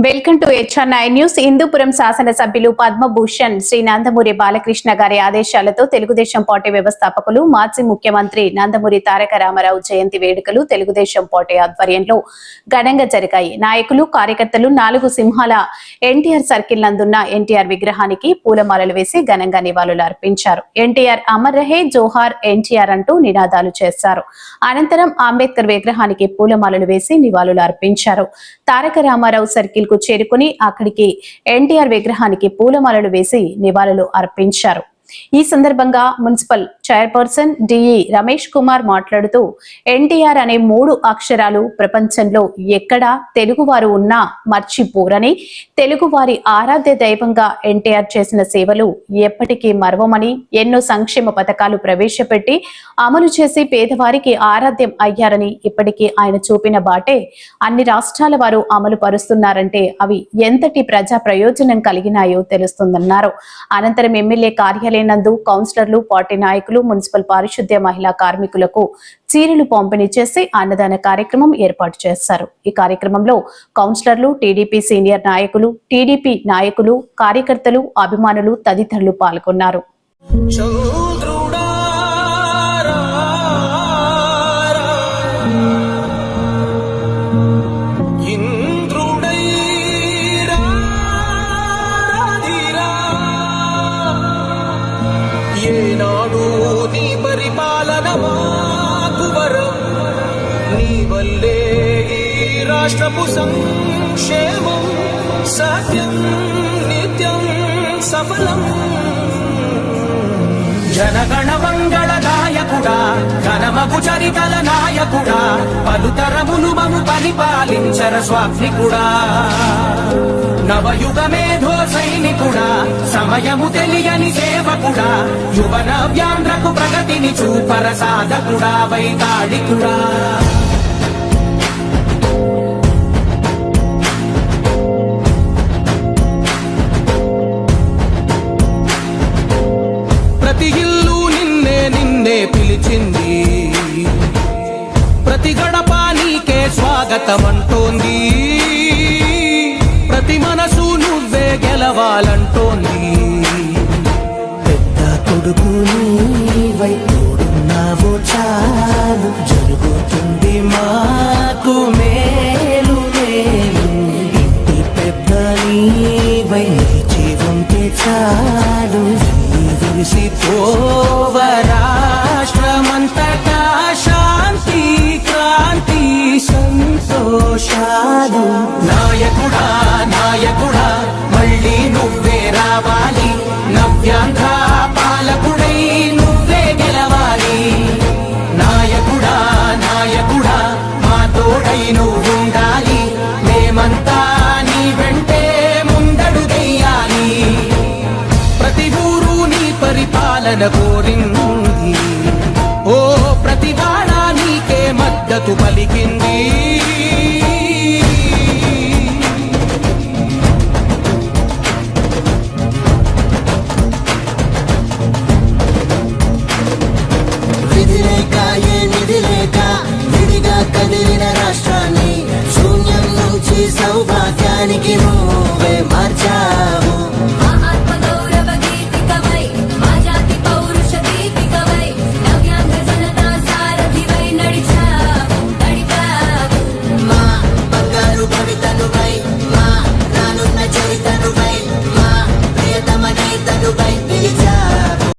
Welcome to HR nine news. Hindupuram శాసనసభ్యులు పద్మభూషణ్ శ్రీ నందమూరి బాలకృష్ణ గారి ఆదేశాలతో తెలుగుదేశం పార్టీ వ్యవస్థాపకులు మాజీ ముఖ్యమంత్రి నందమూరి తారక రామారావు జయంతి వేడుకలు తెలుగుదేశం పార్టీ ఆధ్వర్యంలో ఘనంగా జరిగాయి. నాయకులు, కార్యకర్తలు 4 సింహాల ఎన్టీఆర్ సర్కిల్ నందున్న ఎన్టీఆర్ విగ్రహానికి పూలమాలలు వేసి ఘనంగా నివాళులు అర్పించారు. ఎన్టీఆర్ అమర్ రహే, జోహార్ ఎన్టీఆర్ అంటూ నినాదాలు చేశారు. అనంతరం అంబేద్కర్ విగ్రహానికి పూలమాలలు వేసి నివాళులు అర్పించారు. తారక రామారావు సర్కిల్ కు చేరుకుని అక్కడికి ఎన్టీఆర్ విగ్రహానికి పూలమాలలు వేసి నివాళులు అర్పించారు. ఈ సందర్భంగా municipal chairperson DE Ramesh Kumar మాట్లాడుతూ ఎన్టీఆర్ అనే 3 అక్షరాలు ప్రపంచంలో ఎక్కడా తెలుగువారు ఉన్నా మర్చిపోరని, తెలుగువారి ఆరాధ్య దైవంగా ఎన్టీఆర్ చేసిన సేవలు ఎప్పటికీ మరవమని, ఎన్నో సంక్షేమ పథకాలు ప్రవేశపెట్టి అమలు చేసి పేదవారికి ఆరాధ్యం అయ్యారని, ఇప్పటికీ ఆయన చూపిన బాటే అన్ని రాష్ట్రాల వారు అమలు పరుస్తున్నారంటే అవి ఎంతటి ప్రజా ప్రయోజనం కలిగినాయో తెలుస్తుందన్నారు. అనంతరం ఎమ్మెల్యే కార్యాలయం నందు కౌన్సిలర్లు, పార్టీ నాయకులు, మున్సిపల్ పారిశుద్ధ్య మహిళా కార్మికులకు చీరలు పంపిణీ చేసి అన్నదాన కార్యక్రమం ఏర్పాటు చేశారు. ఈ కార్యక్రమంలో కౌన్సిలర్లు, టీడీపీ సీనియర్ నాయకులు, టీడీపీ నాయకులు, కార్యకర్తలు, అభిమానులు తదితరులు పాల్గొన్నారు. రాష్ట్రపు సంక్షేమం సత్యం నిత్యం సఫలం. జనగణ మంగళ నాయకుడా, ఘనమగు చరితల నాయకుడా, పలుతరములు మము పరిపాలించర స్వామికుడా. నవయుగ మేధో సైనికుడా, సమయము తెలియని సేవకుడా, యువన వ్యాంధ్రకు ప్రగతిని చూపర సాధకుడా, వైతాళికుడా. ప్రతి ఇల్లు నిన్నే నిన్నే పిలిచింది, ప్రతి గడప నీకే స్వాగతమంటోంది, ప్రతి మనసు నువ్వే గెలవాలంటోంది. పెద్ద కొడుకు నీవై తోడున్నావో చాలు, జరుగుతుంది మాకు మేలు మేలు. ఇంటి పెద్ద నీవై నిలిచి ఉంటే చాలు, విరిసిపోవ రాష్ట్రమంతటా శాంతి, క్రాంతి, సంతోషాలు. నాయకుడా నాయకుడా మళ్ళీ నువ్వే రావాలి, నవ్యాంధ్ర పాలకుడై నువ్వే గెలవాలి. నాయకుడా నాయకుడా మా తోడై నువ్వుండాలి, మేమంతా నీ వెంటే ముందడుగెయ్యాలి. ప్రతి ఊరు నీ పరిపాలన కోరింది, ఓ ప్రతివాడ నీకే మద్దతు పలికింది. విధిలేక ఏ నిధి లేక విడిగా కదిలిన రాష్ట్రాన్ని శూన్యం నుంచి సౌభాగ్యానికి